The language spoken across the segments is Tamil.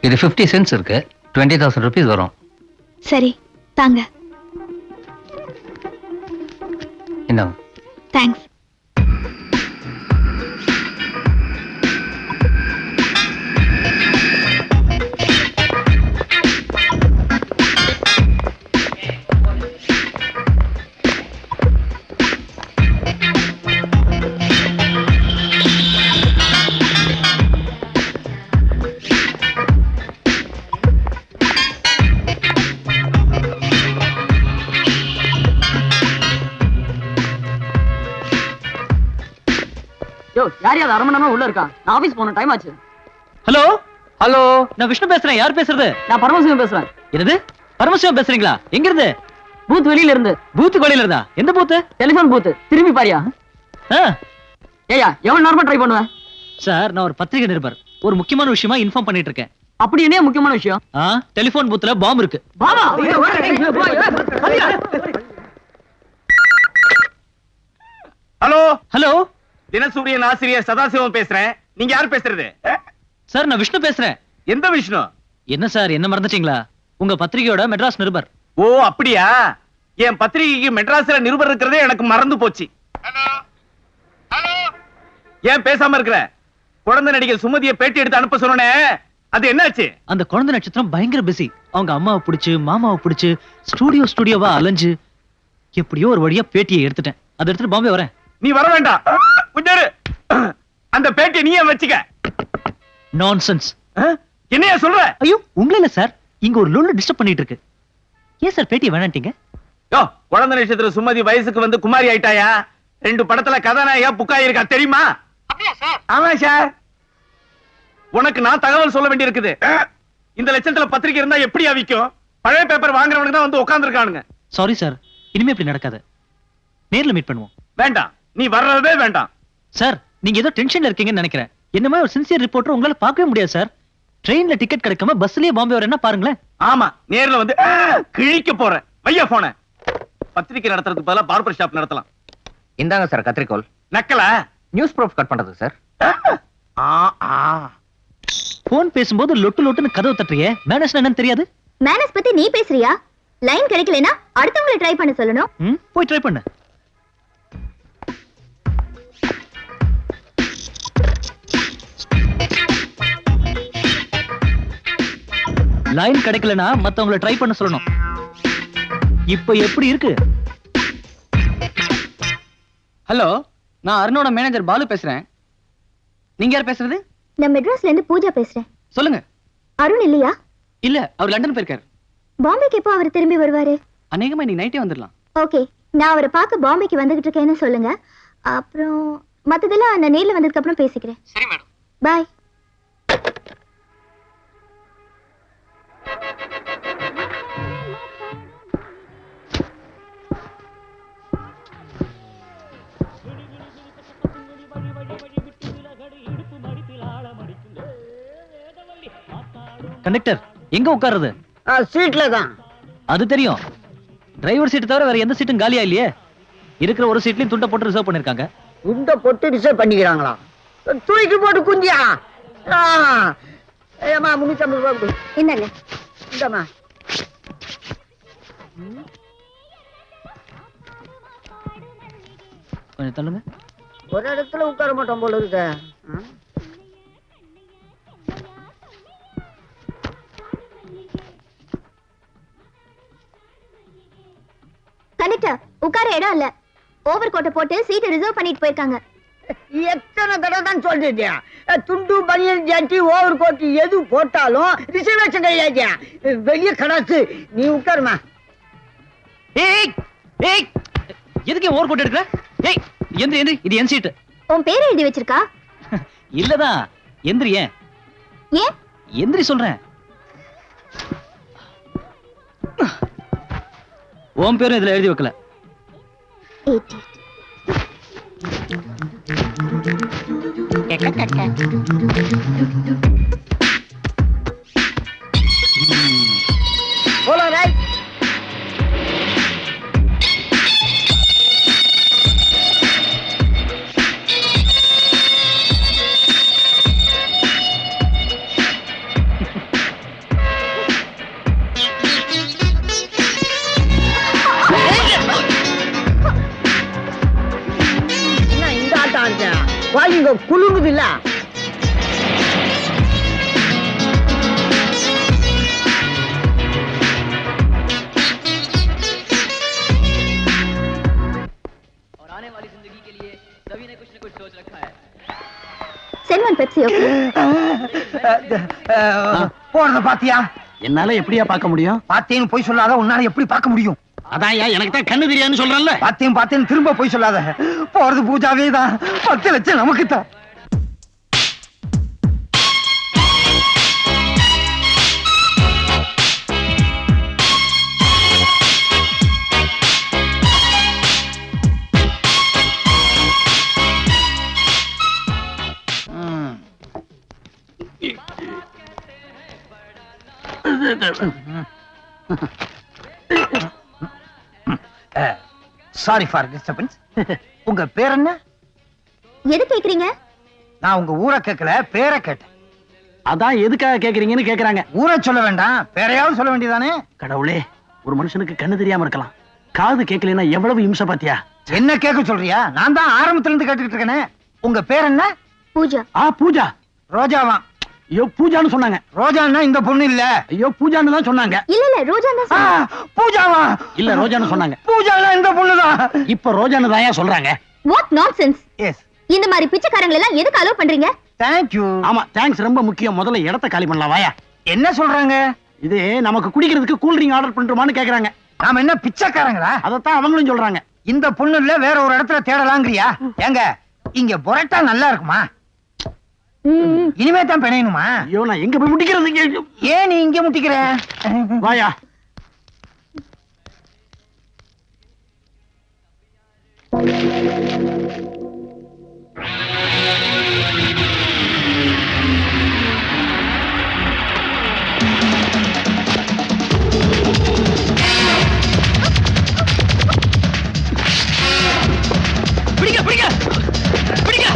இது 50 cents இருக்கு. 20,000 rupees வரும். சரி தாங்க. இந்தாங்க. தேங்க்ஸ். யாரையாவது அரை மணி நேரமா உள்ள இருக்கா? நான் ஆபீஸ் போன டைம் ஆச்சு. ஹலோ ஹலோ, நான் விஷ்ணு பேசுறேன். யார் பேசுறது? நான் பரமசிவம் பேசுறேன். என்னது, பரமசிவம் பேசுறீங்களா? எங்க இருந்து? பூத் வெளியில இருந்து. பூத்துக்கு வெளியில இருந்தா? எந்த பூத்து? Telephone booth. திரும்பி பாரியா. ஏயா எவ்வளவு நேரமா ட்ரை பண்ணுவேன்? சார், நான் ஒரு பத்திரிகை நிருபர். ஒரு முக்கியமான விஷயமா இன்ஃபார்ம் பண்ணிட்டு இருக்கேன். அப்படி என்ன முக்கியமான விஷயம்? டெலிபோன் பூத்துல பாம்பு இருக்கு. ஹலோ ஹலோ, தினசூரியன் ஆசிரியர் சதாசிவம் பேசுறேன். நீங்க யார் பேசுறது? சார், நான் விஷ்ணு பேசுறேன். எந்த விஷ்ணு? என்ன சார், என்ன மறந்துட்டீங்களா? உங்க பத்திரிகையோட மெட்ராஸ் நிருபர். ஓ அப்படியா? என் பத்திரிகைக்கு மெட்ராஸ்ல நிருபர் இருக்கிறதே எனக்கு மறந்து போச்சு. ஏன் பேசாம இருக்கிற? குழந்தை நடிகர் சுமதியை பேட்டி எடுத்து அனுப்ப சொன்னேன், அது என்னாச்சு? அந்த குழந்தை நட்சத்திரம் பயங்கர பிஸி. அவங்க அம்மாவை பிடிச்சு மாமாவை பிடிச்சு ஸ்டூடியோவா அலைஞ்சு எப்படியோ ஒரு வழியா பேட்டியை எடுத்துட்டேன். அதை எடுத்துட்டு பாம்பே வரேன். நீ வர வேண்டாம், கொஞ்சம் அந்த பேட்டியை நீயே வச்சுக்க. நான்சென்ஸ். என்னையா சொல்ற? ஐயோ, உங்களே இல்ல சார், இங்க ஒரு லொல்லு டிஸ்டர்ப் பண்ணிட்டு இருக்கு. ஏன் சார் பேட்டியை வேணாட்டீங்க? யோ, குழந்தை நட்சத்திர சுமதி வயசுக்கு வந்து குமாரி ஆயிட்டாயா? 2 படத்துல கதாநாயகா புக்காய் இருக்கா தெரியுமா? ஆமா சார். உனக்கு நான் தகவல் சொல்ல வேண்டி இருக்குது. இந்த லட்சத்துல பத்திரிக்கை இருந்தா எப்படி அவிக்கும்? பழைய பேப்பர் வாங்குறவனுக்கு தான் வந்து உட்கார்ந்து இருக்கானுங்க. சாரி சார், இனிமே இப்படி நடக்காது. நேர்ல மீட் பண்ணுவோம். வேண்டாம், நீ வர்றதே வேண்டாம். சார், நீங்க ஏதோ டென்ஷன்ல இருக்கீங்கன்னு நினைக்கிறேன். என்ன மாதிரி ஒரு சின்சியர் ரிப்போர்ட்டர் உங்களால பார்க்கவே முடியாது சார். ட்ரெயின்ல டிக்கெட் கிடைக்காம பஸ்லயே பாம்பே வரேன்னா பாருங்களேன். ஆமா, நேர்ல வந்து கிழிக்க போறேன். வையா போன. பத்திரிக்கை நடத்துறதுக்கு பதிலா பார்பர் ஷாப் நடத்தலாம். இந்தாங்க sir கத்திரிக்கோல். Nakkala news proof cut பண்றது சார். போன் பேசும்போது லொட்டு லொட்டுன்னு கதவு தட்டுறியே, மேனேஜ் என்னன்னு தெரியாது? மேனேஜ் பத்தி நீ பேசுறியா? லைன் கிடைக்கலனா அடுத்தவங்களை ட்ரை பண்ண சொல்லணும். போய் ட்ரை பண்ணு. லைன் கிடைக்கலனா மத்தவங்களை ட்ரை பண்ண சொல்லணும். இப்போ எப்படி இருக்கு? ஹலோ, நான் அருணோட மேனேஜர் பாலு பேசுறேன். நீங்க யார் பேசுறது? நான் மெட்ராஸ்ல இருந்து பூஜா பேசுறேன். சொல்லுங்க. அருண் இல்லையா? இல்ல, அவர் லண்டன் போயிருக்காரு. பாம்பேக்கு எப்போ அவர் திரும்பி வருவாரு? அநேகமா இன்னைக்கு நைட்டே வந்துடலாம். ஓகே, நான் அவரை பார்க்க பாம்பேக்கு வந்துகிட்டு இருக்கேன்னு சொல்லுங்க. அப்புறம் மத்ததெல்லாம் நான் நேர்ல வந்ததுக்கு அப்புறம் பேசிக்கிறேன். சரி மேடம். பாய். கண்டக்டர், எங்க உட்காருது? சீட்ல தான். அது தெரியும். டிரைவர் சீட் தவிர வேற எந்த சீட்டும் காலியா இல்லையே. இருக்கிற ஒரு சீட்லயும் துண்டை போட்டு ரிசர்வ் பண்ணிருக்காங்க. துண்டை போட்டு ரிசர்வ் பண்ணிக்கிறாங்களா? தூக்கி போட்டு குஞ்சியா? ஏமா 350 ரூபாய் கொடு. என்னங்க? இந்தமா. கொஞ்சம் தள்ளுங்க. ஒரு இடத்துல உட்கார மாட்டோம் போல இருக்க. கண்டக்டர், உட்கார இடம் இல்ல. ஓவர் கோட்டை போட்டு சீட் ரிசர்வ் பண்ணிட்டு போயிருக்காங்க. எத்தனை தடவை தான் சொல்லிட்டு, துண்டு பனியன் ஜாட்டி ஓவர் கோட் எது போட்டாலும் ரிசர்வேஷன் கிடையாது. வெளியே கடாச்சு. நீ உட்காருமா. ஏய் ஏய், எதுக்கு ஓவர் கோட் எடுக்கற? ஏய், எந்திரி, இது என் சீட். உன் பேரை எழுதி வச்சிருக்கா? இல்லதான். எந்திரி. ஏன் எந்திரி சொல்றேன். உன் பேரும் இதுல எழுதி வைக்கல. All right. வாங்கிங்க குலுங்குது இல்ல. Send one Pepsi, okay? போறத பாத்தியா? என்னால எப்படியா பார்க்க முடியும்? பாத்தேன்னு போய் சொல்லாத, உன்னால எப்படி பார்க்க முடியும்? அதான் எனக்கு தான் கண்ணு தெரியாதுன்னு சொல்றேன்ல. பாத்தேன்னு திரும்ப போய் சொல்லாத. போறது பூஜாவே தான். 10 லட்சம் நமக்கு தான். Sorry for disturbance. உங்க பேர் என்ன? எது கேக்குறீங்க? நான் உங்க ஊரை கேட்கல, பேரை கேட்டேன். அதான் எதுக்காக கேக்குறீங்கன்னு கேக்குறாங்க. ஊரை சொல்ல வேண்டாம், பேரையாவது சொல்ல வேண்டியதானே? கடவுளே, ஒரு மனுஷனுக்கு கண்ணு தெரியாம இருக்கலாம், காது கேட்கலன்னா எவ்வளவு இம்சை பாத்தியா? என்ன கேட்க சொல்றியா? நான் தான் ஆரம்பத்துல இருந்து கேட்டுக்கிட்டு இருக்கேனே. உங்க பேர் என்ன? பூஜா. பூஜா. ரோஜாவா? ஐயோ பூஜான்னு சொன்னாங்க. ரோஜான்னா இந்த பொண்ணு இல்ல. ஐயோ பூஜான்னு தான் சொன்னாங்க. இல்ல ரோஜா தான் சொன்னாங்க. பூஜாவா? இல்ல ரோஜான்னு சொன்னாங்க. பூஜானா இந்த பொண்ணுதான். இப்ப ரோஜான்னு தான் சொல்றாங்க. What nonsense. எஸ். இந்த மாதிரி பிச்சைக்காரங்களை எல்லாம் எதுக்கு அலோ பண்றீங்க? Thank you. ஆமா தேங்க்ஸ் ரொம்ப முக்கியம். முதல்ல இடத்த காலி பண்ணலாம் வாயா. என்ன சொல்றாங்க? இது நமக்கு குடிக்கிறதுக்கு கூல் ட்ரிங்க் ஆர்டர் பண்றோமான்னு கேக்குறாங்க. நாம என்ன பிச்சைக்காரங்களா? அதத்தான் அவங்களும் சொல்றாங்க. இந்த பொண்ணு இல்ல வேற ஒரு இடத்துல தேடலாங்கிறியா? ஏங்க இங்க புரோட்டா நல்லா இருக்குமா? இனிமே தான் பிணையணுமா? ஐயோ நான் எங்க போய் முட்டிக்கிறது? ஏன் நீ இங்க முட்டிக்கிற? வாயா. பிடிக்க பிடிக்க பிடிக்க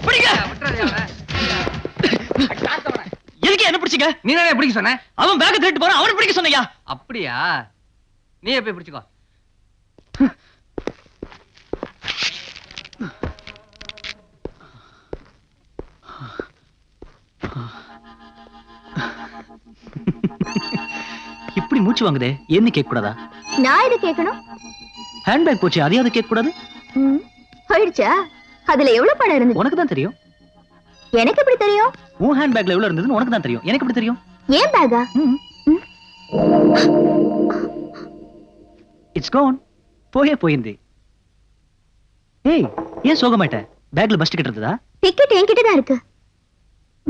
பிடிக்க. எதுக்கு என்ன பிடிச்சிங்க? நீ தானே பிடிக்க சொன்ன? அவன் பேக்க திருட்டு போறான், அவனை பிடிக்க சொன்னையா? அப்படியா? நீ எப்ப பிடிச்சுக்கோ. இப்படி மூச்சு வாங்குதே, என்ன கேட்க கூடாதா? நான் எது கேட்கணும்? ஹேண்ட்பேக் போச்சு, அதையாவது கேட்க கூடாது? போயிடுச்சா? அதுல எவ்வளவு பணம் இருந்துச்சு? உனக்கு தான் தெரியும். எனக்கு எப்படி தெரியும்? உன் ஹேண்ட்பேக்ல எவ்வளவு இருந்ததுன்னு உனக்கு தான் தெரியும். எனக்கு எப்படி தெரியும்? ஏன் பேக்கா? It's gone. போயிந்தே. ஏய் ஏன் சோகமாயிட்ட? பேக்ல பஸ் டிக்கெட் இருந்ததா? டிக்கெட் என்கிட்ட தான் இருக்கு.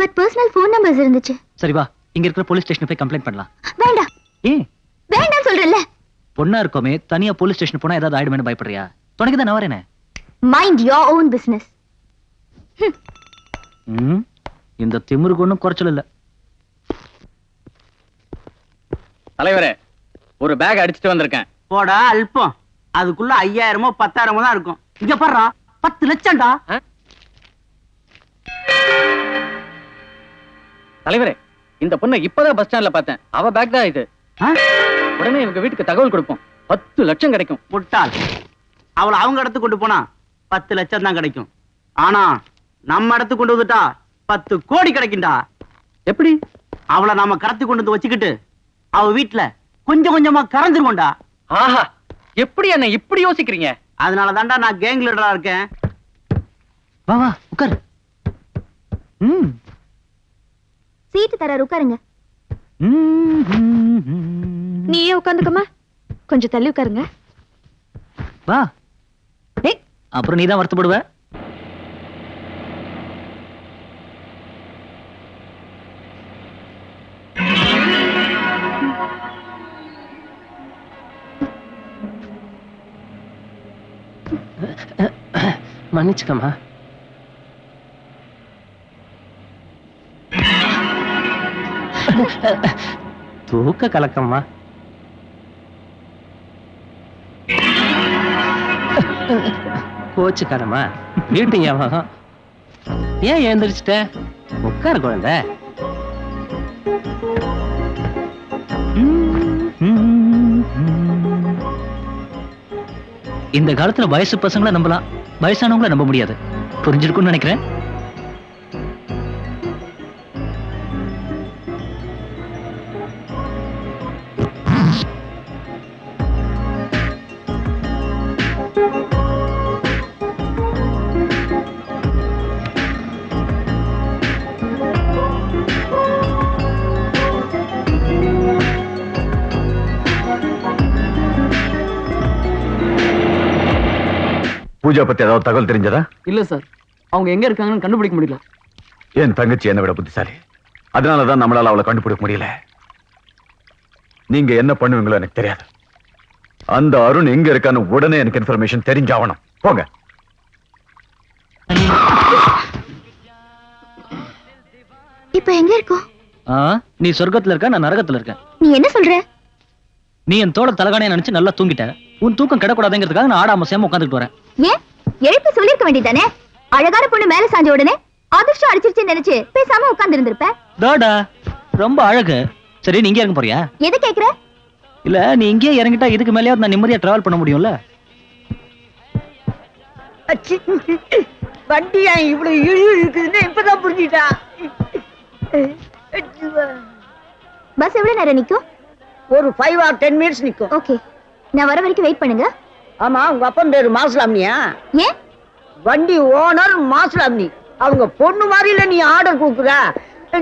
பட் பர்சனல் ஃபோன் நம்பர்ஸ் இருந்துச்சு. சரி வா, இங்க இருக்கிற போலீஸ் ஸ்டேஷன் போய் கம்ப்ளைண்ட் பண்ணலாம். வேண்டாம். ஏன் வேண்டாம் சொல்றேன்ல. பொண்ணா இருக்கோமே, தனியா போலீஸ் ஸ்டேஷன் போனா ஏதாவது ஆயிடுமேன்னு பயப்படுறியா? துணைக்கு தான் நான் வரேனே. Mind your own business. இந்த திமிருக்கு ஒண்ணும் குறைச்சல் இல்ல. தலைவரே, ஒரு பேக் அடிச்சிட்டு வந்திருக்கேன். போடா அல்பம். அதுக்குள்ள 5000மோ 10,000மோ தான் இருக்கும். இங்க பாருடா, 10 லட்சம்டா. தலைவரே, இந்த பொண்ணை இப்பதான் பஸ் ஸ்டாண்ட்ல பார்த்தேன். அவ பேக் தான் இது. உடனே இவங்க வீட்டுக்கு தகவல் கொடுப்போம். 10 லட்சம் கிடைக்கும். முட்டாள். அவளை அவங்க இடத்துக்கு கொண்டு போனா 10 லட்சம் தான் கிடைக்கும். ஆனா நம்ம இடத்துக்கு கொண்டு வந்துட்டா 10 கோடி கிடைக்கும்டா. எப்படி? அவளை நாம கடத்தி கொண்டு வந்து வச்சுக்கிட்டு அவ வீட்டுல கொஞ்சம் கொஞ்சமா கறந்துருவோம்டா. ஆஹா, எப்படி என்ன இப்படி யோசிக்கிறீங்க? அதனால தான்டா நான் கேங் லீடரா இருக்கேன். வா வா உட்கார். சீட்டு தராரு, உட்காருங்க. நீயே உட்காந்துக்கமா, கொஞ்சம் தள்ளி உட்காருங்க. வா. ஏய் அப்புறம் நீதான் வருத்தப்படுவ. மன்னிச்சுக்கம்மா. தூக்க கலக்கம்மா. கோச்சுக்காரம்மா, வீட்டு ஞாபகம். ஏன் எழுந்திரிச்சிட்ட? உட்காரு குழந்தை. இந்த காலத்துல வயசு பசங்களை நம்பலாம், வயசானவங்கள நம்ப முடியாது. புரிஞ்சிருக்கும்னு நினைக்கிறேன். பூஜா பத்தி ஏதாவது தகவல் தெரிஞ்சதா? இல்ல சார், அவங்க எங்க இருக்காங்கன்னு கண்டுபிடிக்க முடியல. என் தங்கச்சி என்னை விட புத்திசாலி, அதனாலதான் நம்மளால அவளை கண்டுபிடிக்க முடியல. நீங்க என்ன பண்ணுவீங்களோ எனக்கு தெரியாது. அந்த அருண் எங்க இருக்கான்னு உடனே எனக்கு இன்ஃபர்மேஷன் தெரிஞ்சாவணும். போங்க. இப்ப எங்க இருக்கோம்? நீ சொர்க்கத்துல இருக்க, நான் நரகத்துல இருக்கேன். நீ என்ன சொல்ற? நீ என் தோள தலகாணியை நினைச்சு நல்லா தூங்கிட்ட. உன் தூக்கம் கிடக்கூடாதுங்கிறதுக்காக நான் ஆடாம சேம உட்காந்துட்டு வரேன். ஏன் எழுப்பி சொல்லிருக்க வேண்டியதானே? அழகான பொண்ணு மேல சாஞ்ச உடனே அதிர்ஷ்டம் அடிச்சிருச்சுன்னு நினைச்சு பேசாம உட்கார்ந்து இருந்திருப்ப. டாடா ரொம்ப அழகு. சரி, நீ இங்கே இறங்க போறியா? எது கேக்குற? இல்ல, நீ இங்கே இறங்கிட்டா இதுக்கு மேலேயாவது நான் நிம்மதியா டிராவல் பண்ண முடியும்ல? வண்டி ஏன் இவ்வளவு இழு இருக்குதுன்னு இப்பதான் புரிஞ்சுட்டா. பஸ் எவ்வளவு நேரம் நிக்கும்? ஒரு 5 or 10 minutes நிக்கும். ஓகே, நான் வர வரைக்கும் வெயிட் பண்ணுங்க. ஆமா, உங்க அப்பன் பேரு மாசுலாம்னியா? ஏன்? வண்டி ஓனர் மாசுலாம்னி. அவங்க பொண்ணு மாதிரி இல்ல நீ ஆர்டர் கொடுக்குற.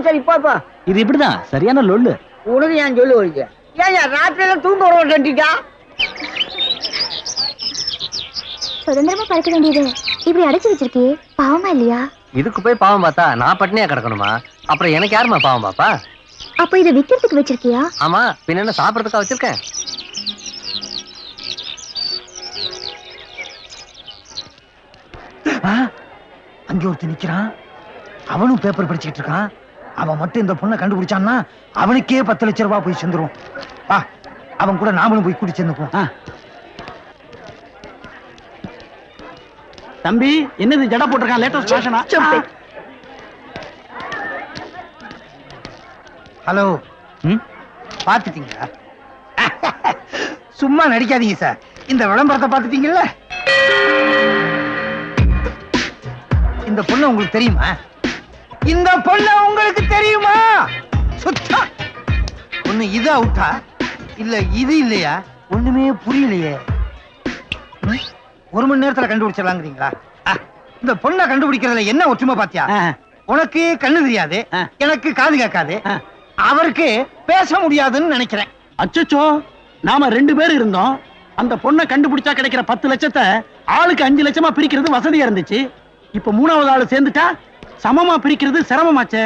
சரி பாப்பா, இது இப்படிதான் சரியான லொல்லு. உனது ஏன் சொல்லு வலிக்க? ஏன் ராத்திரியில தூங்க வர மாட்டேன்டா? சுதந்திரமா பறக்க வேண்டியது இப்படி அடைச்சு வச்சிருக்கே, பாவமா இல்லையா? இதுக்கு போய் பாவம் பார்த்தா நான் பட்டினியா கிடக்கணுமா? அப்புறம் எனக்கு யாருமா பாவம் பாப்பா? அப்ப இதை விக்கிறதுக்கு வச்சிருக்கியா? ஆமா, பின்ன என்ன சாப்பிடறதுக்கா வச்சிருக்கேன்? அங்க ஒருத்தர் நிக்கிறான், அவனும் பேப்பர் படிச்சுக்கிட்டு இருக்கான். அவன் மட்டும் இந்த பொண்ணை கண்டுபிடிச்சான்னா அவனுக்கே 10 லட்சம் ரூபாய் போய் சேர்ந்துரும். வா, அவன் கூட நாமளும் போய் கூட்டி சேர்ந்துப்போம். தம்பி, என்னது ஜடா போட்டிருக்கான்? லேட்டஸ்ட் ஃபேஷனா? ஹலோ, பாத்துட்டீங்களா? சும்மா நடிக்காதீங்க சார். இந்த விளம்பரத்தை பாத்துட்டீங்கல்ல? இந்த பொண்ணு உங்களுக்கு தெரியுமா? இந்த பொண்ணு உங்களுக்கு தெரியுமா? சுத்தா ஒண்ணு இது அவுட்டா இல்ல இது இல்லையா? ஒண்ணுமே புரியலையே. 1 மணி நேரத்துல கண்டுபிடிச்சிடலாங்கிறீங்களா? இந்த பொண்ணை கண்டுபிடிக்கிறதுல என்ன ஒற்றுமை பாத்தியா? உனக்கு கண்ணு தெரியாது, எனக்கு காது கேட்காது, அவருக்கு பேச முடியாதுன்னு நினைக்கிறேன். அச்சச்சோ, நாம 2 பேர் இருந்தோம். அந்த பொண்ணை கண்டுபிடிச்சா கிடைக்கிற 10 லட்சத்தை ஆளுக்கு 5 லட்சமா பிரிக்கிறது வசதியா இருந்துச்சு. இப்ப 3வது ஆளு சேர்ந்துட்டா சமமா பிரிக்கிறது சிரமமாச்சே.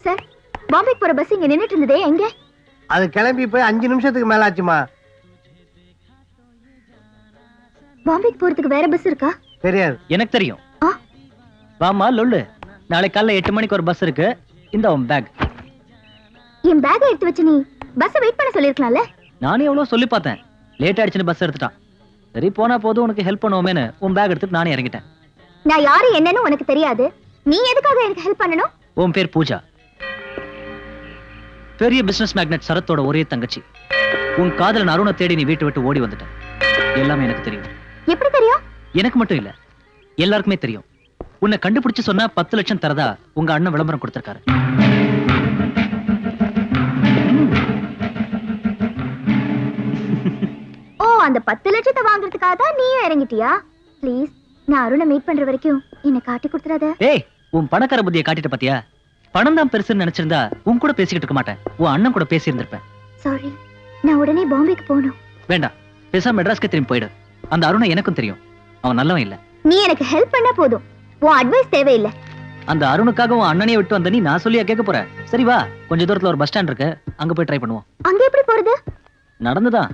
சார், பாம்பேக்கு போற பஸ் இங்க நின்னுட்டு இருந்ததே, எங்க? அது கிளம்பி போய் 5 நிமிஷத்துக்கு மேல ஆச்சுமா. பாம்பேக்கு போறதுக்கு வேற பஸ் இருக்கா? தெரியாது. எனக்கு தெரியும். வாமா லொல்லு, நாளைக்கு காலைல 8 மணிக்கு ஒரு பஸ் இருக்கு. இந்த உன் பேக். என் பேக்கை எடுத்து வச்சு நீ பஸ் வெயிட் பண்ண சொல்லிருக்கலாம்ல? நானே எவ்வளவு சொல்லி பார்த்தேன், லேட் ஆயிடுச்சுன்னு பஸ் எடுத்துட்டான். சரி, போனா போதும், உனக்கு ஹெல்ப் பண்ணுவோமேனு உன் பேக் எடுத்துட்டு நானே இறங்கிட்டேன். நான் யாரு என்னன்னு உனக்கு தெரியாது, நீ எதுக்காக எனக்கு ஹெல்ப் பண்ணணும்? உன் பேர் பூஜா, பெரிய பிசினஸ் மேக்னெட் சரத்தோட ஒரே தங்கச்சி. உன் காதலன் அருணை தேடி நீ வீட்டை விட்டு ஓடி வந்துட்ட. எல்லாமே எனக்கு தெரியும். எப்படி தெரியும்? எனக்கு மட்டும் இல்ல, எல்லாருக்குமே தெரியும். உன்னை கண்டுபிடிச்சு சொன்னா 10 லட்சம் தரதா உங்க அண்ணன் விளம்பரம் கொடுத்திருக்காரு. ஓ, அந்த 10 லட்சத்தை வாங்குறதுக்காக தான் நீயும் இறங்கிட்டியா? ப்ளீஸ், நான் அருணை மீட் பண்ற வரைக்கும் என்னை காட்டி கொடுத்துறாத. ஏய், உன் பணக்கார புத்தியை காட்டிட்ட பாத்தியா? பணம் தான் பெருசுன்னு நினைச்சிருந்தா உன் கூட பேசிக்கிட்டு இருக்க மாட்டேன், உன் அண்ணன் கூட பேசி இருந்திருப்பேன். சாரி, நான் உடனே பாம்பேக்கு போகணும். வேண்டாம், பேசாம மெட்ராஸ்க்கு திரும்பி போயிடு. அந்த அருணை எனக்கும் தெரியும், அவன் நல்லவன் இல்ல. நீ எனக்கு ஹெல்ப் பண்ணா போதும், உன் அட்வைஸ் தேவையில்லை. அந்த அருணுக்காக உன் அண்ணனையே விட்டு வந்த நீ நான் சொல்லியா கேட்க போற? சரி வா, கொஞ்ச தூரத்துல ஒரு பஸ் ஸ்டாண்ட் இருக்கு, அங்க போய் ட்ரை பண்ணுவோம். அங்க எப்படி போறது? நடந்துதான்.